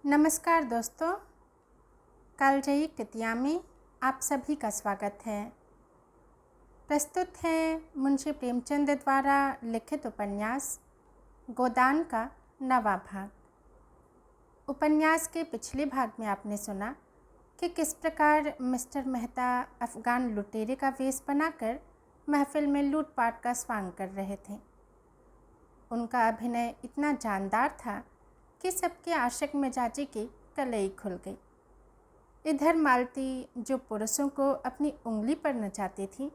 नमस्कार दोस्तों, कालजयी कृतिया में आप सभी का स्वागत है। प्रस्तुत है मुंशी प्रेमचंद द्वारा लिखित उपन्यास गोदान का 9वां भाग। उपन्यास के पिछले भाग में आपने सुना कि किस प्रकार मिस्टर मेहता अफगान लुटेरे का वेश बनाकर महफिल में लूटपाट का स्वांग कर रहे थे। उनका अभिनय इतना जानदार था कि सबके आशिक मिजाजी की कलई खुल गई। इधर मालती, जो पुरुषों को अपनी उंगली पर नचाती थी,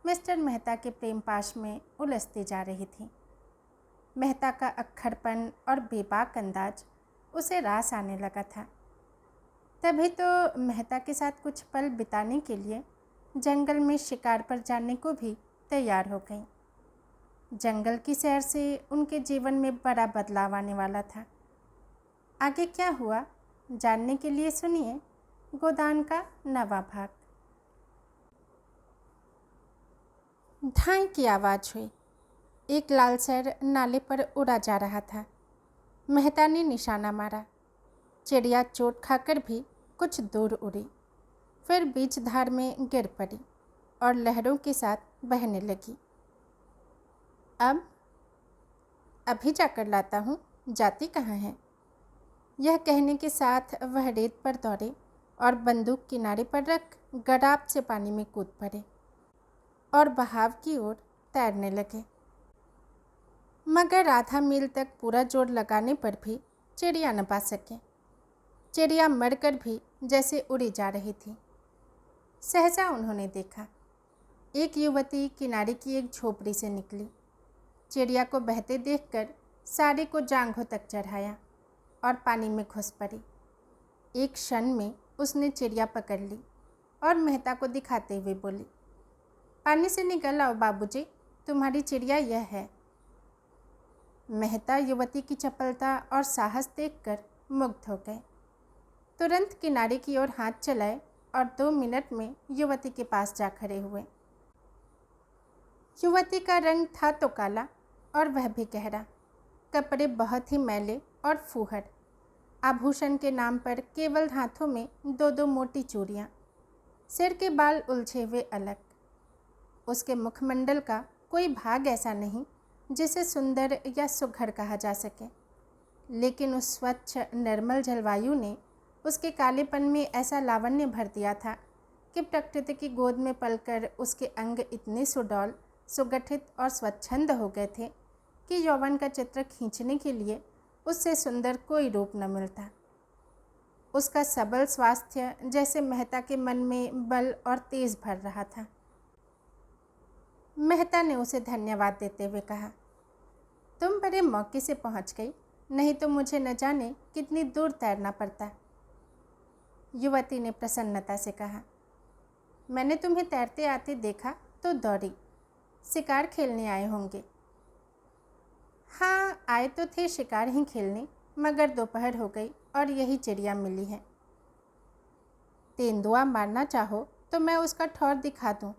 मिस्टर मेहता के प्रेम पाश में उलझती जा रही थी। मेहता का अक्खड़पन और बेबाक अंदाज उसे रास आने लगा था। तभी तो मेहता के साथ कुछ पल बिताने के लिए जंगल में शिकार पर जाने को भी तैयार हो गई। जंगल की सैर से उनके जीवन में बड़ा बदलाव आने वाला था। आगे क्या हुआ जानने के लिए सुनिए गोदान का 9वां भाग। धाई की आवाज़ हुई। एक लालसर नाले पर उड़ा जा रहा था। मेहता ने निशाना मारा। चिड़िया चोट खाकर भी कुछ दूर उड़ी, फिर बीच धार में गिर पड़ी और लहरों के साथ बहने लगी। अभी जाकर लाता हूँ, जाती कहाँ है? यह कहने के साथ वह रेत पर दौड़े और बंदूक किनारे पर रख गड़ाप से पानी में कूद पड़े और बहाव की ओर तैरने लगे। मगर आधा मील तक पूरा जोर लगाने पर भी चिड़िया न पा सके। चिड़िया मरकर भी जैसे उड़ी जा रही थी। सहसा उन्होंने देखा, एक युवती किनारे की एक झोपड़ी से निकली। चिड़िया को बहते देखकर सारे को जांघों तक चढ़ाया और पानी में घुस पड़ी। एक क्षण में उसने चिड़िया पकड़ ली और मेहता को दिखाते हुए बोली, पानी से निकल आओ बाबूजी, तुम्हारी चिड़िया यह है। मेहता युवती की चपलता और साहस देखकर मुग्ध हो गए। तुरंत किनारे की ओर हाथ चलाए और 2 मिनट में युवती के पास जा खड़े हुए। युवती का रंग था तो काला और वह भी गहरा, कपड़े बहुत ही मैले और फूहड़, आभूषण के नाम पर केवल हाथों में 2-2 मोटी चूड़ियाँ, सिर के बाल उलझे हुए अलग। उसके मुखमंडल का कोई भाग ऐसा नहीं जिसे सुंदर या सुघड़ कहा जा सके, लेकिन उस स्वच्छ निर्मल जलवायु ने उसके कालेपन में ऐसा लावण्य भर दिया था कि प्रकृति की गोद में पलकर उसके अंग इतने सुडौल, सुगठित और स्वच्छंद हो गए थे कि यौवन का चित्र खींचने के लिए उससे सुंदर कोई रूप न मिलता। उसका सबल स्वास्थ्य जैसे मेहता के मन में बल और तेज भर रहा था। मेहता ने उसे धन्यवाद देते हुए कहा, तुम बड़े मौके से पहुंच गई, नहीं तो मुझे न जाने कितनी दूर तैरना पड़ता। युवती ने प्रसन्नता से कहा, मैंने तुम्हें तैरते आते देखा तो दौड़ी, शिकार खेलने आए होंगे। हाँ, आए तो थे शिकार ही खेलने, मगर दोपहर हो गई और यही चिड़िया मिली है। तेंदुआ मारना चाहो तो मैं उसका ठौर दिखा दूं।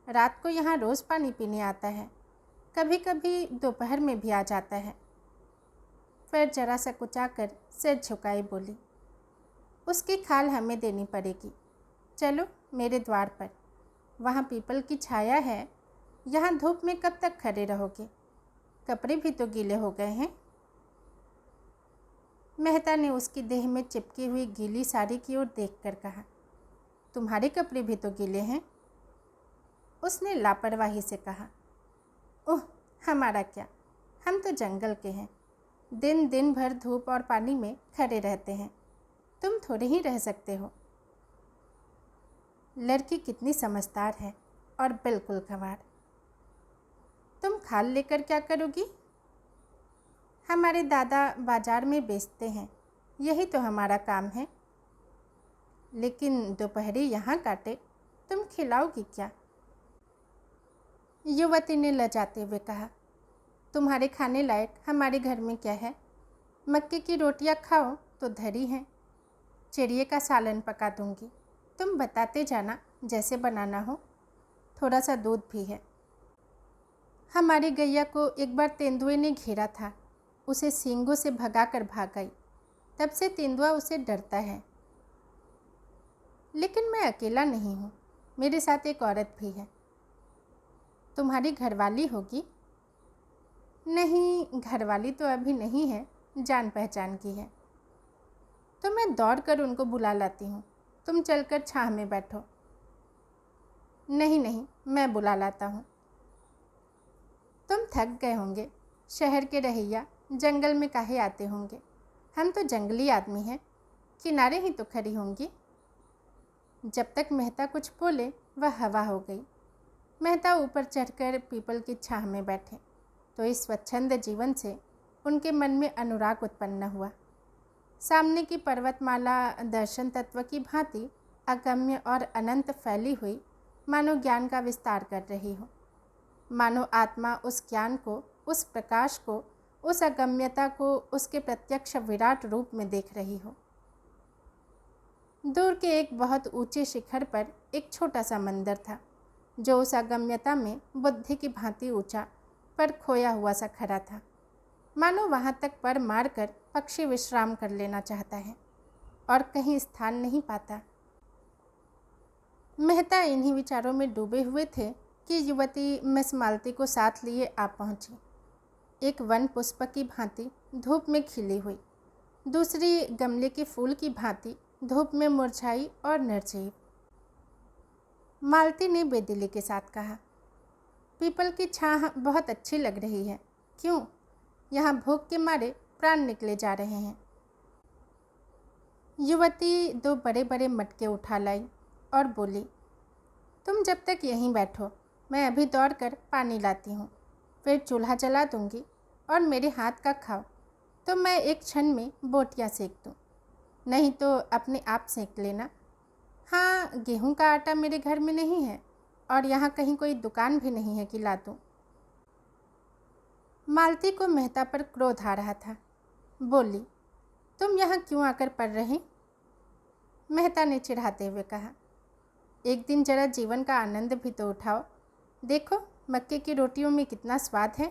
रात को यहाँ रोज़ पानी पीने आता है, कभी कभी दोपहर में भी आ जाता है। फिर जरा सा कुचाकर सिर झुकाई बोली, उसकी खाल हमें देनी पड़ेगी। चलो मेरे द्वार पर, वहाँ पीपल की छाया है। यहाँ धूप में कब तक खड़े रहोगे? कपड़े भी तो गीले हो गए हैं। मेहता ने उसकी देह में चिपकी हुई गीली साड़ी की ओर देखकर कहा, तुम्हारे कपड़े भी तो गीले हैं। उसने लापरवाही से कहा, ओह हमारा क्या, हम तो जंगल के हैं, दिन दिन भर धूप और पानी में खड़े रहते हैं, तुम थोड़े ही रह सकते हो। लड़की कितनी समझदार है और बिल्कुल गंवार। तुम खाल लेकर क्या करोगी? हमारे दादा बाजार में बेचते हैं, यही तो हमारा काम है। लेकिन दोपहरी यहाँ काटे, तुम खिलाओगी क्या? युवती ने लजाते हुए कहा, तुम्हारे खाने लायक हमारे घर में क्या है? मक्के की रोटियाँ खाओ तो धरी हैं। चिड़िए का सालन पका दूंगी, तुम बताते जाना जैसे बनाना हो। थोड़ा सा दूध भी है। हमारी गैया को एक बार तेंदुए ने घेरा था, उसे सींगों से भगाकर भाग गई। तब से तेंदुआ उसे डरता है। लेकिन मैं अकेला नहीं हूँ, मेरे साथ एक औरत भी है। तुम्हारी घरवाली होगी? नहीं, घरवाली तो अभी नहीं है, जान पहचान की है। तो मैं दौड़कर उनको बुला लाती हूँ, तुम चलकर छाह में बैठो। नहीं नहीं, मैं बुला लाता हूँ। तुम थक गए होंगे, शहर के रहिया जंगल में काहे आते होंगे, हम तो जंगली आदमी हैं, किनारे ही तो खड़ी होंगी। जब तक मेहता कुछ बोले वह हवा हो गई। मेहता ऊपर चढ़कर पीपल की छाह में बैठे तो इस स्वच्छंद जीवन से उनके मन में अनुराग उत्पन्न हुआ। सामने की पर्वतमाला दर्शन तत्व की भांति अगम्य और अनंत फैली हुई मानो ज्ञान का विस्तार कर रही हो। मानो आत्मा उस ज्ञान को, उस प्रकाश को, उस अगम्यता को उसके प्रत्यक्ष विराट रूप में देख रही हो। दूर के एक बहुत ऊंचे शिखर पर एक छोटा सा मंदिर था जो उस अगम्यता में बुद्धि की भांति ऊंचा पर खोया हुआ सा खड़ा था। मानो वहाँ तक पर मारकर पक्षी विश्राम कर लेना चाहता है और कहीं स्थान नहीं पाता। मेहता इन्हीं विचारों में डूबे हुए थे कि युवती मिस मालती को साथ लिए आ पहुंची। एक वन पुष्प की भांति धूप में खिली हुई, दूसरी गमले के फूल की भांति धूप में मुरझाई और निर्जीव। मालती ने बेदिली के साथ कहा, पीपल की छाह बहुत अच्छी लग रही है, क्यों? यहाँ भूख के मारे प्राण निकले जा रहे हैं। युवती दो बड़े बड़े मटके उठा लाई और बोली, तुम जब तक यहीं बैठो, मैं अभी दौड़कर पानी लाती हूँ, फिर चूल्हा जला दूंगी और मेरे हाथ का खाओ तो मैं एक क्षण में बोटियाँ सेक दूँ, नहीं तो अपने आप सेक लेना। हाँ, गेहूं का आटा मेरे घर में नहीं है और यहाँ कहीं कोई दुकान भी नहीं है कि ला दूँ। मालती को मेहता पर क्रोध आ रहा था। बोली, तुम यहाँ क्यों आकर पड़ रही? मेहता ने चिढ़ाते हुए कहा, एक दिन जरा जीवन का आनंद भी तो उठाओ, देखो मक्के की रोटियों में कितना स्वाद है।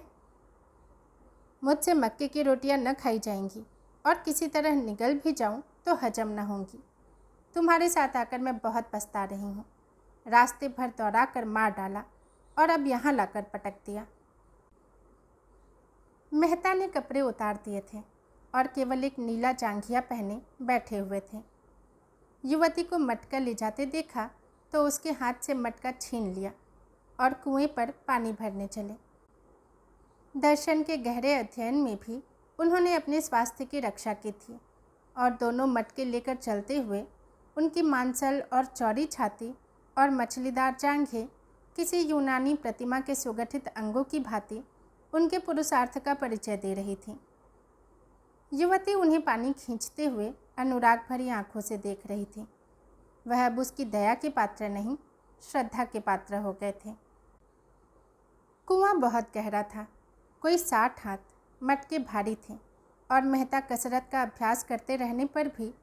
मुझसे मक्के की रोटियां न खाई जाएंगी और किसी तरह निगल भी जाऊं तो हजम न होंगी। तुम्हारे साथ आकर मैं बहुत पछता रही हूँ। रास्ते भर दौड़ा कर मार डाला और अब यहाँ लाकर पटक दिया। मेहता ने कपड़े उतार दिए थे और केवल एक नीला जांघिया पहने बैठे हुए थे। युवती को मटका ले जाते देखा तो उसके हाथ से मटका छीन लिया और कुएं पर पानी भरने चले। दर्शन के गहरे अध्ययन में भी उन्होंने अपने स्वास्थ्य की रक्षा की थी और दोनों मटके लेकर चलते हुए उनकी मांसल और चौड़ी छाती और मछलीदार जांघें किसी यूनानी प्रतिमा के सुगठित अंगों की भांति उनके पुरुषार्थ का परिचय दे रही थी। युवती उन्हें पानी खींचते हुए अनुराग भरी आंखों से देख रही थी। वह अब उसकी दया के पात्र नहीं, श्रद्धा के पात्र हो गए थे। कुआं बहुत गहरा था, कोई 60 हाथ, मटके भारी थे और मेहता कसरत का अभ्यास करते रहने पर भी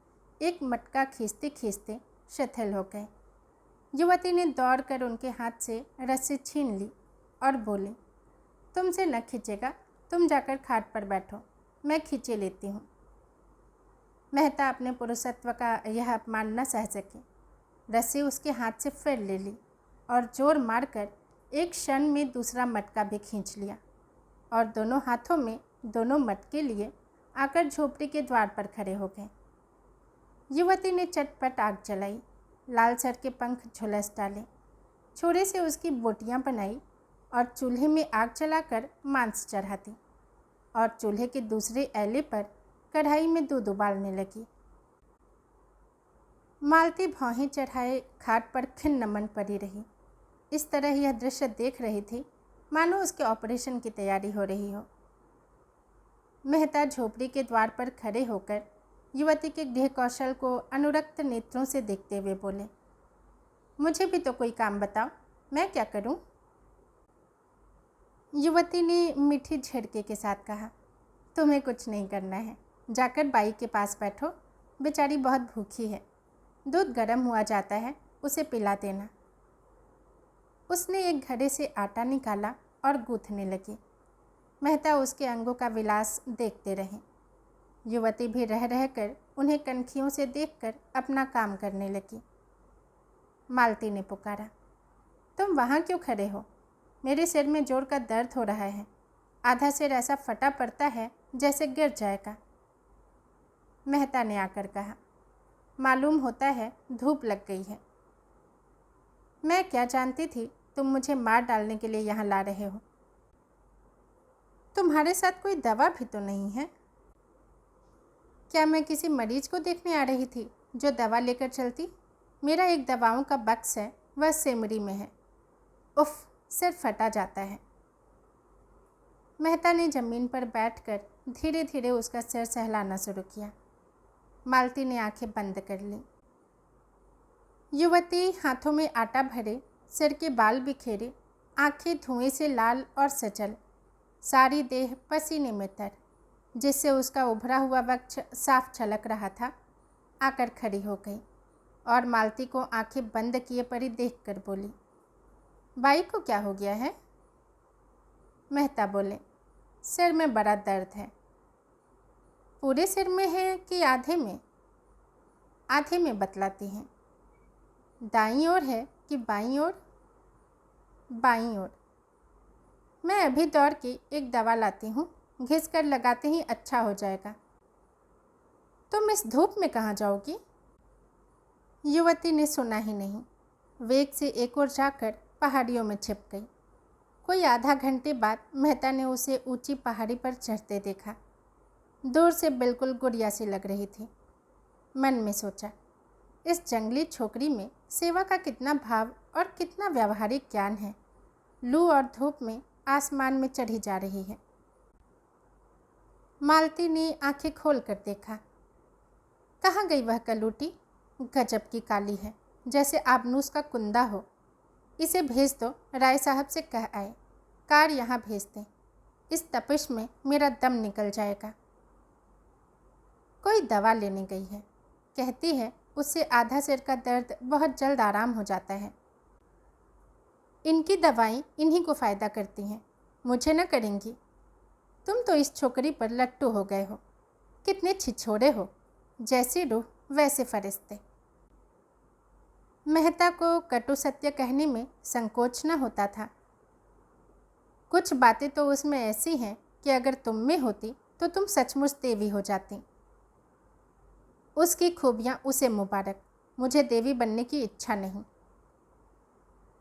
एक मटका खींचते खींचते शिथिल हो गए। युवती ने दौड़कर उनके हाथ से रस्सी छीन ली और बोली, तुमसे न खींचेगा, तुम जाकर खाट पर बैठो, मैं खींचे लेती हूँ। मेहता अपने पुरुषत्व का यह अपमान न सह सके। रस्सी उसके हाथ से फिर ले ली और जोर मारकर एक क्षण में दूसरा मटका भी खींच लिया और दोनों हाथों में दोनों मटके लिए आकर झोपड़ी के द्वार पर खड़े हो गए। युवती ने चटपट आग जलाई, लाल सर के पंख झुलस डाले, छुरे से उसकी बोटियां बनाई और चूल्हे में आग जलाकर मांस चढ़ा दी और चूल्हे के दूसरे ऐले पर कढ़ाई में दूध उबालने लगी। मालती भौहें चढ़ाए खाट पर खिन्न मन पड़ी रही। इस तरह यह दृश्य देख रही थी मानो उसके ऑपरेशन की तैयारी हो रही हो। मेहता झोपड़ी के द्वार पर खड़े होकर युवती के गृह कौशल को अनुरक्त नेत्रों से देखते हुए बोले, मुझे भी तो कोई काम बताओ, मैं क्या करूं? युवती ने मीठी झिड़के के साथ कहा, तुम्हें कुछ नहीं करना है, जाकर बाई के पास बैठो, बेचारी बहुत भूखी है, दूध गर्म हुआ जाता है, उसे पिला देना। उसने एक घड़े से आटा निकाला और गूंथने लगी। मेहता उसके अंगों का विलास देखते रहे। युवती भी रह रहकर उन्हें कनखियों से देखकर अपना काम करने लगी। मालती ने पुकारा, तुम वहाँ क्यों खड़े हो? मेरे सिर में जोर का दर्द हो रहा है। आधा सिर ऐसा फटा पड़ता है जैसे गिर जाएगा। मेहता ने आकर कहा, मालूम होता है धूप लग गई है। मैं क्या जानती थी तुम मुझे मार डालने के लिए यहाँ ला रहे हो। तुम्हारे साथ कोई दवा भी तो नहीं है। क्या मैं किसी मरीज को देखने आ रही थी जो दवा लेकर चलती? मेरा एक दवाओं का बक्स है, वह सेमरी में है। उफ, सिर फटा जाता है। मेहता ने ज़मीन पर बैठकर धीरे धीरे उसका सिर सहलाना शुरू किया। मालती ने आंखें बंद कर लीं। युवती हाथों में आटा भरे, सिर के बाल बिखेरे, आंखें धुएं से लाल और सजल, सारी देह पसीने में तर, जिससे उसका उभरा हुआ वक्ष साफ छलक रहा था, आकर खड़ी हो गई और मालती को आंखें बंद किए पड़ी देखकर बोली, बाई को क्या हो गया है? मेहता बोले, सिर में बड़ा दर्द है। पूरे सिर में है कि आधे में? आधे में बतलाती हैं। दाईं ओर है कि बाईं ओर? बाईं ओर। मैं अभी दौड़ के एक दवा लाती हूँ, घिस कर लगाते ही अच्छा हो जाएगा। तुम इस धूप में कहाँ जाओगी? युवती ने सुना ही नहीं, वेग से एक ओर जाकर पहाड़ियों में छिप गई। कोई आधा घंटे बाद मेहता ने उसे ऊंची पहाड़ी पर चढ़ते देखा। दूर से बिल्कुल गुड़िया सी लग रही थी। मन में सोचा, इस जंगली छोकरी में सेवा का कितना भाव और कितना व्यावहारिक ज्ञान है। लू और धूप में आसमान में चढ़ी जा रही है। मालती ने आंखें खोल कर देखा। कहाँ गई वह कलूटी? गजब की काली है, जैसे आबनूस का कुंदा हो। इसे भेज दो, राय साहब से कह आए, कार यहाँ भेज दें। इस तपिश में मेरा दम निकल जाएगा। कोई दवा लेने गई है, कहती है उससे आधा सिर का दर्द बहुत जल्द आराम हो जाता है। इनकी दवाएं इन्हीं को फ़ायदा करती हैं, मुझे न करेंगी। तुम तो इस छोकरी पर लट्टू हो गए हो। कितने छिछोरे हो, जैसी रूह वैसे फरिश्ते। मेहता को कटु सत्य कहने में संकोच न होता था। कुछ बातें तो उसमें ऐसी हैं कि अगर तुम में होती तो तुम सचमुच देवी हो जाती। उसकी खूबियाँ उसे मुबारक, मुझे देवी बनने की इच्छा नहीं।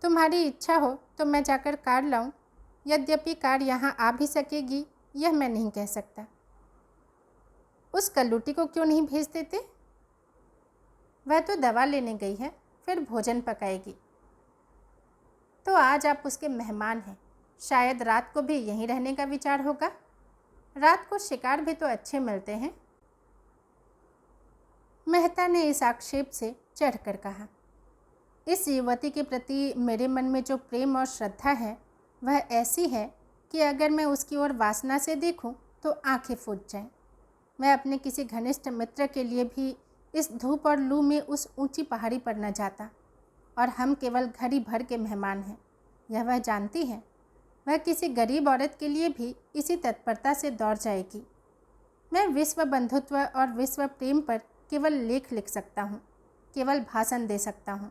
तुम्हारी इच्छा हो तो मैं जाकर कार लाऊं, यद्यपि कार यहाँ आ भी सकेगी यह मैं नहीं कह सकता। उस कल्लूटी को क्यों नहीं भेज देते? वह तो दवा लेने गई है, फिर भोजन पकाएगी। तो आज आप उसके मेहमान हैं, शायद रात को भी यहीं रहने का विचार होगा। रात को शिकार भी तो अच्छे मिलते हैं। मेहता ने इस आक्षेप से चढ़कर कहा, इस युवती के प्रति मेरे मन में जो प्रेम और श्रद्धा है वह ऐसी है कि अगर मैं उसकी ओर वासना से देखूं तो आंखें फूट जाएं। मैं अपने किसी घनिष्ठ मित्र के लिए भी इस धूप और लू में उस ऊंची पहाड़ी पर न जाता, और हम केवल घड़ी भर के मेहमान हैं, यह वह जानती है। वह किसी गरीब औरत के लिए भी इसी तत्परता से दौड़ जाएगी। मैं विश्व बंधुत्व और विश्व प्रेम पर केवल लेख लिख सकता हूँ, केवल भाषण दे सकता हूँ।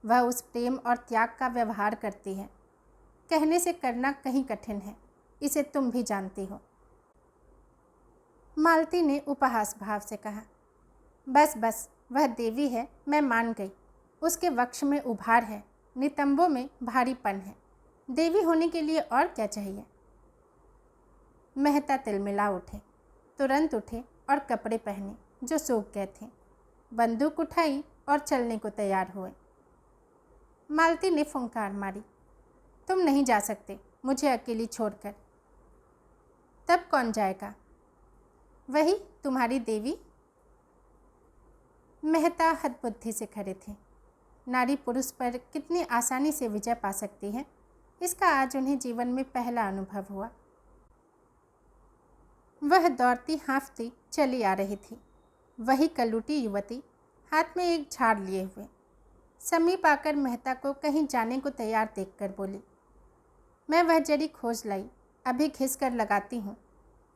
वह उस प्रेम और त्याग का व्यवहार करती है। कहने से करना कहीं कठिन है, इसे तुम भी जानती हो। मालती ने उपहास भाव से कहा, बस बस, वह देवी है, मैं मान गई। उसके वक्ष में उभार है, नितंबों में भारीपन है। देवी होने के लिए और क्या चाहिए? मेहता तिलमिला उठे, तुरंत उठे और कपड़े पहने जो सूख गए थे, बंदूक उठाई और चलने को तैयार हुए। मालती ने फुंकार मारी, तुम नहीं जा सकते मुझे अकेली छोड़कर। तब कौन जाएगा? वही तुम्हारी देवी। मेहता हतबुद्धि से खड़े थे। नारी पुरुष पर कितनी आसानी से विजय पा सकती है, इसका आज उन्हें जीवन में पहला अनुभव हुआ। वह दौड़ती हाँफती चली आ रही थी, वही कलूटी युवती हाथ में एक झाड़ लिए हुए। समीप आकर मेहता को कहीं जाने को तैयार देखकर बोली, मैं वह जड़ी खोज लाई, अभी घिस कर लगाती हूँ।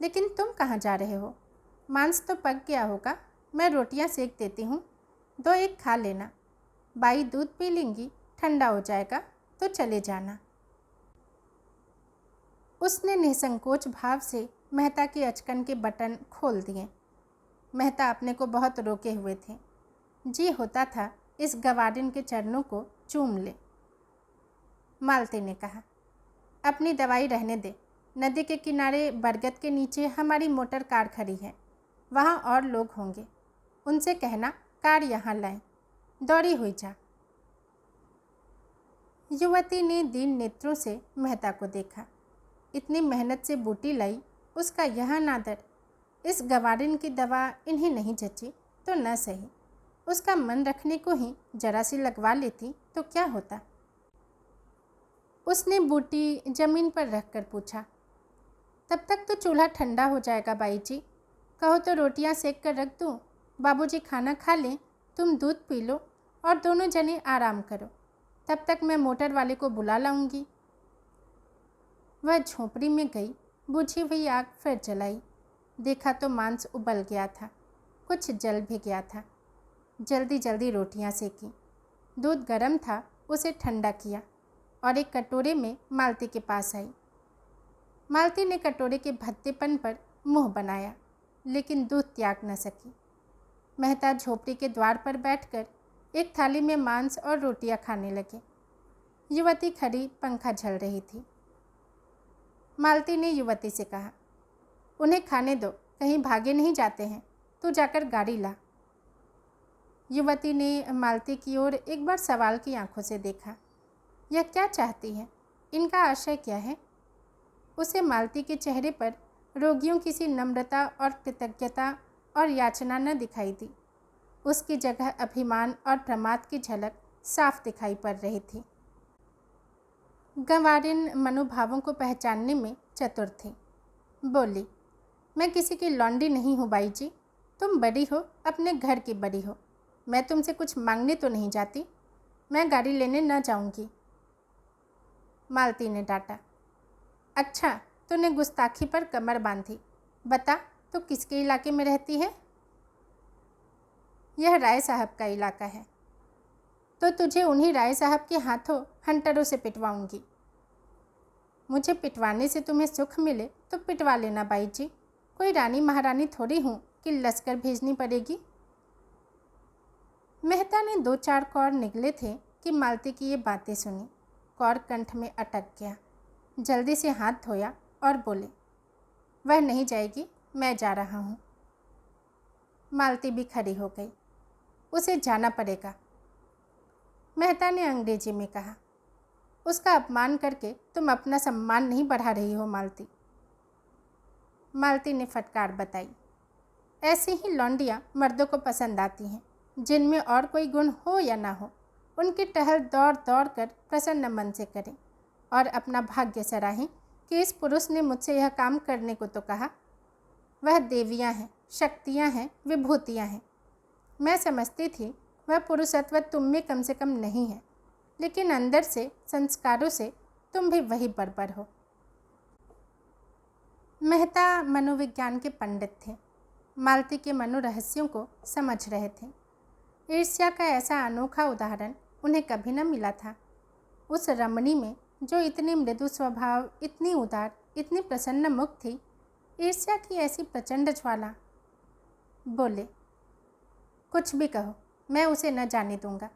लेकिन तुम कहाँ जा रहे हो? मांस तो पक गया होगा, मैं रोटियां सेक देती हूँ, 2-1 खा लेना। बाई दूध पी लेंगी, ठंडा हो जाएगा तो चले जाना। उसने निसंकोच भाव से मेहता के अचकन के बटन खोल दिए। मेहता अपने को बहुत रोके हुए थे। जी होता था इस गवारिन के चरणों को चूम ले। मालती ने कहा, अपनी दवाई रहने दे। नदी के किनारे बरगद के नीचे हमारी मोटर कार खड़ी है, वहाँ और लोग होंगे, उनसे कहना कार यहाँ लाएं। दौड़ी हुई जा। युवती ने दीन नेत्रों से मेहता को देखा। इतनी मेहनत से बूटी लाई, उसका यह नादर। इस गवारिन की दवा इन्हें नहीं जची तो न सही, उसका मन रखने को ही जरा सी लगवा लेती तो क्या होता। उसने बूटी जमीन पर रखकर पूछा, तब तक तो चूल्हा ठंडा हो जाएगा बाई जी, कहो तो रोटियां सेक कर रख दूँ। बाबूजी खाना खा लें, तुम दूध पी लो और दोनों जने आराम करो, तब तक मैं मोटर वाले को बुला लाऊंगी। वह झोंपड़ी में गई, बुझी हुई आग फिर जलाई। देखा तो मांस उबल गया था, कुछ जल भी गया था। जल्दी जल्दी रोटियां सेकी। दूध गर्म था, उसे ठंडा किया और एक कटोरे में मालती के पास आई। मालती ने कटोरे के भद्देपन पर मुंह बनाया, लेकिन दूध त्याग न सकी। मेहता झोपड़ी के द्वार पर बैठकर एक थाली में मांस और रोटियां खाने लगे। युवती खड़ी पंखा झल रही थी। मालती ने युवती से कहा, उन्हें खाने दो, कहीं भागे नहीं जाते हैं, तू जाकर गाड़ी ला। युवती ने मालती की ओर एक बार सवाल की आंखों से देखा। यह क्या चाहती है? इनका आशय क्या है? उसे मालती के चेहरे पर रोगियों की सी नम्रता और कृतज्ञता और याचना न दिखाई दी। उसकी जगह अभिमान और प्रमाद की झलक साफ दिखाई पड़ रही थी। गंवारिन मनोभावों को पहचानने में चतुर थी। बोली, मैं किसी की लौंडी नहीं हूँ बाई जी, तुम बड़ी हो, अपने घर की बड़ी हो, मैं तुमसे कुछ मांगने तो नहीं जाती, मैं गाड़ी लेने न जाऊँगी। मालती ने डांटा, अच्छा तूने गुस्ताखी पर कमर बांधी, बता तो किसके इलाके में रहती है? यह राय साहब का इलाका है। तो तुझे उन्हीं राय साहब के हाथों हंटरों से पिटवाऊंगी। मुझे पिटवाने से तुम्हें सुख मिले तो पिटवा लेना बाई जी, कोई रानी महारानी थोड़ी हूँ कि लश्कर भेजनी पड़ेगी। मेहता ने 2-4 कौर निकले थे कि मालती की ये बातें सुनी। कौर कंठ में अटक गया। जल्दी से हाथ धोया और बोले, वह नहीं जाएगी, मैं जा रहा हूँ। मालती भी खड़ी हो गई। उसे जाना पड़ेगा। मेहता ने अंग्रेजी में कहा, उसका अपमान करके तुम अपना सम्मान नहीं बढ़ा रही हो मालती। मालती ने फटकार बताई, ऐसी ही लौंडियाँ मर्दों को पसंद आती हैं, जिनमें और कोई गुण हो या ना हो, उनकी टहल दौड़ दौड़ कर प्रसन्न मन से करें और अपना भाग्य सराहें कि इस पुरुष ने मुझसे यह काम करने को तो कहा। वह देवियाँ हैं, शक्तियाँ हैं, विभूतियाँ हैं। मैं समझती थी वह पुरुषत्व तुम में कम से कम नहीं है, लेकिन अंदर से, संस्कारों से तुम भी वही बर्बर हो। मेहता मनोविज्ञान के पंडित थे, मालती के मनोरहस्यों को समझ रहे थे। ईर्ष्या का ऐसा अनोखा उदाहरण उन्हें कभी न मिला था। उस रमणी में जो इतनी मृदु स्वभाव, इतनी उदार, इतनी प्रसन्न मुख थी, ईर्ष्या की ऐसी प्रचंड ज्वाला। बोले, कुछ भी कहो, मैं उसे न जाने दूंगा।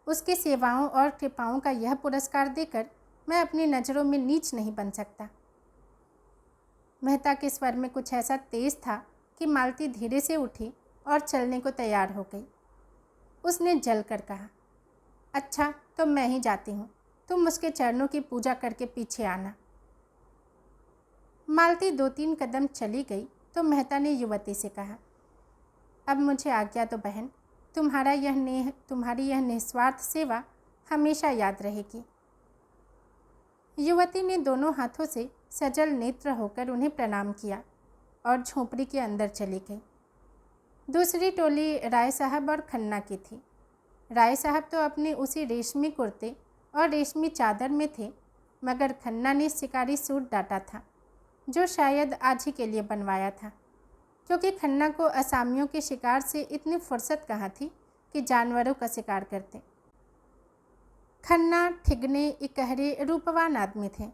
उसकी सेवाओं और कृपाओं का यह पुरस्कार देकर मैं अपनी नज़रों में नीच नहीं बन सकता। मेहता के स्वर में कुछ ऐसा तेज था कि मालती धीरे से उठी और चलने को तैयार हो गई। उसने जल कर कहा, अच्छा तो मैं ही जाती हूँ, तुम उसके चरणों की पूजा करके पीछे आना। मालती 2-3 कदम चली गई तो मेहता ने युवती से कहा, अब मुझे आज्ञा दो बहन, तुम्हारी यह निस्वार्थ सेवा हमेशा याद रहेगी। युवती ने दोनों हाथों से सजल नेत्र होकर उन्हें प्रणाम किया और झोंपड़ी के अंदर चली गई। दूसरी टोली राय साहब और खन्ना की थी। राय साहब तो अपने उसी रेशमी कुर्ते और रेशमी चादर में थे, मगर खन्ना ने शिकारी सूट डाटा था, जो शायद आज ही के लिए बनवाया था। क्योंकि खन्ना को असामियों के शिकार से इतनी फुर्सत कहाँ थी कि जानवरों का शिकार करते। खन्ना ठिगने इकहरे रूपवान आदमी थे।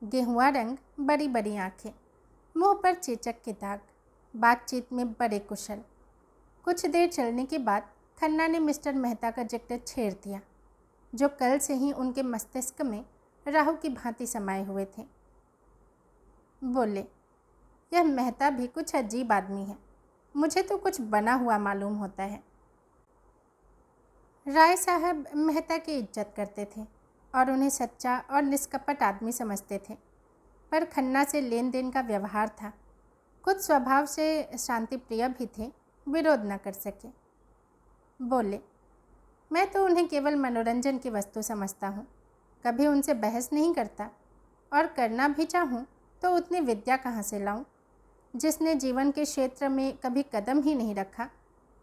गेहुआ रंग, बड़ी बड़ी आंखें, मुंह पर चेचक के दाग, बातचीत में बड़े कुशल। कुछ देर चलने के बाद खन्ना ने मिस्टर मेहता का जिक्र छेड़ दिया, जो कल से ही उनके मस्तिष्क में राहु की भांति समाये हुए थे। बोले, यह मेहता भी कुछ अजीब आदमी है, मुझे तो कुछ बना हुआ मालूम होता है। राय साहब मेहता की इज्जत करते थे और उन्हें सच्चा और निष्कपट आदमी समझते थे, पर खन्ना से लेन देन का व्यवहार था। कुछ स्वभाव से शांति प्रिय भी थे, विरोध न कर सके। बोले, मैं तो उन्हें केवल मनोरंजन की वस्तु समझता हूँ, कभी उनसे बहस नहीं करता, और करना भी चाहूँ तो उतनी विद्या कहाँ से लाऊं? जिसने जीवन के क्षेत्र में कभी कदम ही नहीं रखा,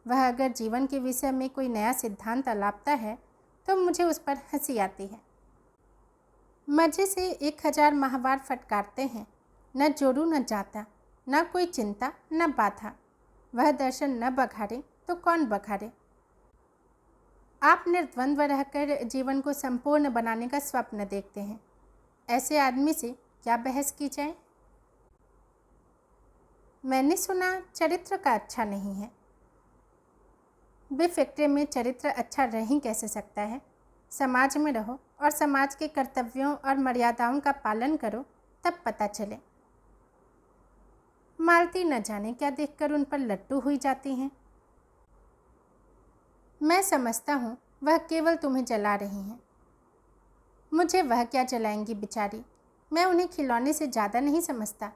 वह अगर जीवन के विषय में कोई नया सिद्धांत अलापता है तो मुझे उस पर हंसी आती है। मजे से 1000 माहवार फटकारते हैं, न जोरू न जाता, न कोई चिंता न बाधा। वह दर्शन न बघारे तो कौन बघारे। आप निर्द्वंद्व रहकर जीवन को संपूर्ण बनाने का स्वप्न देखते हैं, ऐसे आदमी से क्या बहस की जाए। मैंने सुना चरित्र का अच्छा नहीं है। बेफिक्रे में चरित्र अच्छा रह ही कैसे सकता है। समाज में रहो और समाज के कर्तव्यों और मर्यादाओं का पालन करो, तब पता चले। मालती न जाने क्या देखकर उन पर लट्टू हुई जाती हैं। मैं समझता हूँ वह केवल तुम्हें जला रही हैं। मुझे वह क्या जलाएंगी बेचारी, मैं उन्हें खिलौने से ज़्यादा नहीं समझता।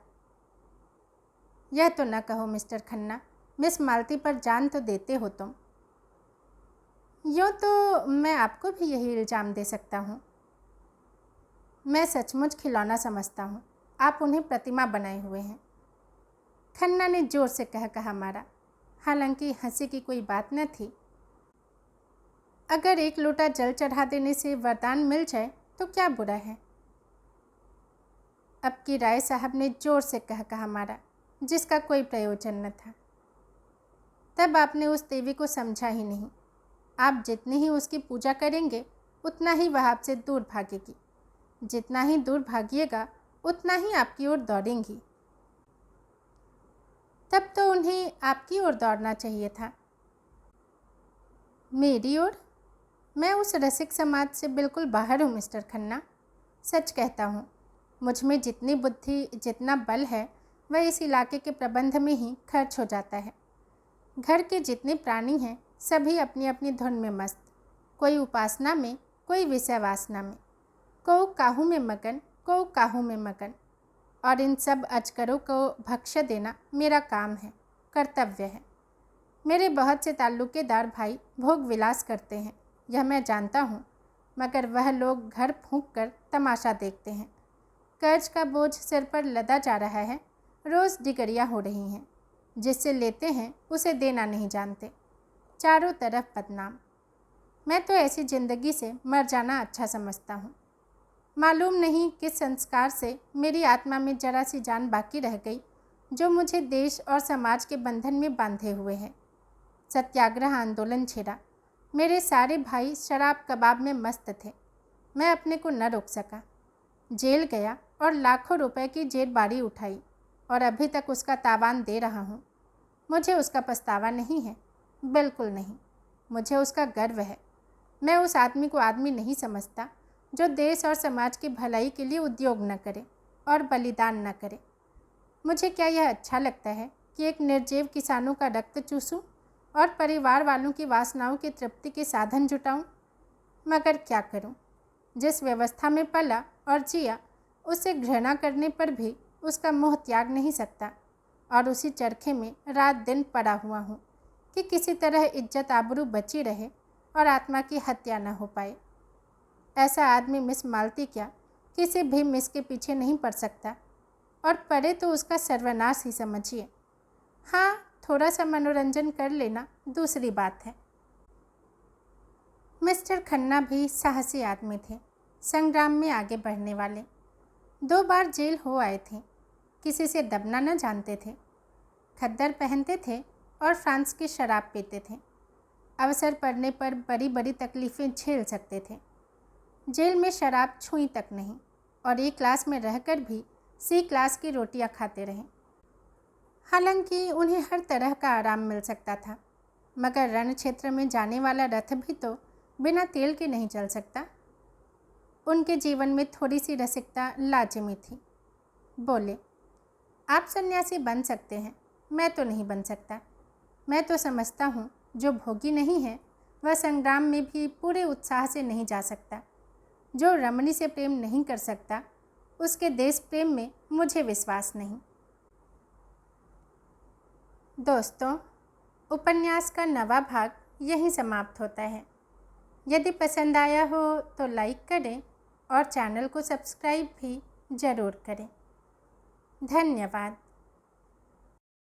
यह तो न कहो मिस्टर खन्ना, मिस मालती पर जान तो देते हो तुम। यूँ तो मैं आपको भी यही इल्ज़ाम दे सकता हूँ। मैं सचमुच खिलौना समझता हूँ, आप उन्हें प्रतिमा बनाए हुए हैं। खन्ना ने जोर से कहा मारा, हालांकि हंसी की कोई बात न थी। अगर 1 लोटा जल चढ़ा देने से वरदान मिल जाए तो क्या बुरा है। अब की राय साहब ने जोर से कहा मारा, जिसका कोई प्रयोजन न था। तब आपने उस देवी को समझा ही नहीं। आप जितनी ही उसकी पूजा करेंगे उतना ही वह आपसे दूर भागेगी, जितना ही दूर भागिएगा उतना ही आपकी ओर दौड़ेंगी। तब तो उन्हें आपकी ओर दौड़ना चाहिए था। मेरी ओर? मैं उस रसिक समाज से बिल्कुल बाहर हूँ मिस्टर खन्ना। सच कहता हूँ, मुझ में जितनी बुद्धि जितना बल है वह इस इलाके के प्रबंध में ही खर्च हो जाता है। घर के जितने प्राणी हैं सभी अपनी अपनी धुन में मस्त, कोई उपासना में, कोई विषय वासना में, को काहू में मगन, को काहू में मगन। और इन सब अजगरों को भक्ष्य देना मेरा काम है, कर्तव्य है। मेरे बहुत से ताल्लुकेदार भाई भोग विलास करते हैं, यह मैं जानता हूँ, मगर वह लोग घर फूंक कर तमाशा देखते हैं। कर्ज का बोझ सिर पर लदा जा रहा है, रोज़ डिगरियाँ हो रही हैं, जिससे लेते हैं उसे देना नहीं जानते। चारों तरफ बदनाम। मैं तो ऐसी ज़िंदगी से मर जाना अच्छा समझता हूँ। मालूम नहीं किस संस्कार से मेरी आत्मा में जरा सी जान बाकी रह गई, जो मुझे देश और समाज के बंधन में बांधे हुए है। सत्याग्रह आंदोलन छिड़ा, मेरे सारे भाई शराब कबाब में मस्त थे, मैं अपने को न रोक सका। जेल गया और लाखों रुपए की जेल बाड़ी उठाई, और अभी तक उसका तावान दे रहा हूँ। मुझे उसका पछतावा नहीं है, बिल्कुल नहीं। मुझे उसका गर्व है। मैं उस आदमी को आदमी नहीं समझता जो देश और समाज की भलाई के लिए उद्योग न करे और बलिदान न करे। मुझे क्या यह अच्छा लगता है कि एक निर्जीव किसानों का रक्त चूसूं और परिवार वालों की वासनाओं की तृप्ति के साधन जुटाऊं? मगर क्या करूं? जिस व्यवस्था में पला और जिया, उसे घृणा करने पर भी उसका मोह त्याग नहीं सकता, और उसी चरखे में रात दिन पड़ा हुआ हूँ कि किसी तरह इज्जत आबरू बची रहे और आत्मा की हत्या न हो पाए। ऐसा आदमी मिस मालती क्या किसी भी मिस के पीछे नहीं पड़ सकता, और पड़े तो उसका सर्वनाश ही समझिए। हाँ, थोड़ा सा मनोरंजन कर लेना दूसरी बात है। मिस्टर खन्ना भी साहसी आदमी थे, संग्राम में आगे बढ़ने वाले। 2 बार जेल हो आए थे, किसी से दबना न जानते थे। खद्दर पहनते थे और फ्रांस की शराब पीते थे। अवसर पड़ने पर बड़ी बड़ी तकलीफ़ें झेल सकते थे। जेल में शराब छुई तक नहीं और ए क्लास में रहकर भी सी क्लास की रोटियां खाते रहे। हालांकि उन्हें हर तरह का आराम मिल सकता था, मगर रण क्षेत्र में जाने वाला रथ भी तो बिना तेल के नहीं चल सकता। उनके जीवन में थोड़ी सी रसिकता लाजिमी थी। बोले, आप सन्यासी बन सकते हैं, मैं तो नहीं बन सकता। मैं तो समझता हूँ जो भोगी नहीं है वह संग्राम में भी पूरे उत्साह से नहीं जा सकता। जो रमणी से प्रेम नहीं कर सकता उसके देश प्रेम में मुझे विश्वास नहीं। दोस्तों, उपन्यास का 9वां भाग यहीं समाप्त होता है। यदि पसंद आया हो तो लाइक करें और चैनल को सब्सक्राइब भी ज़रूर करें। धन्यवाद।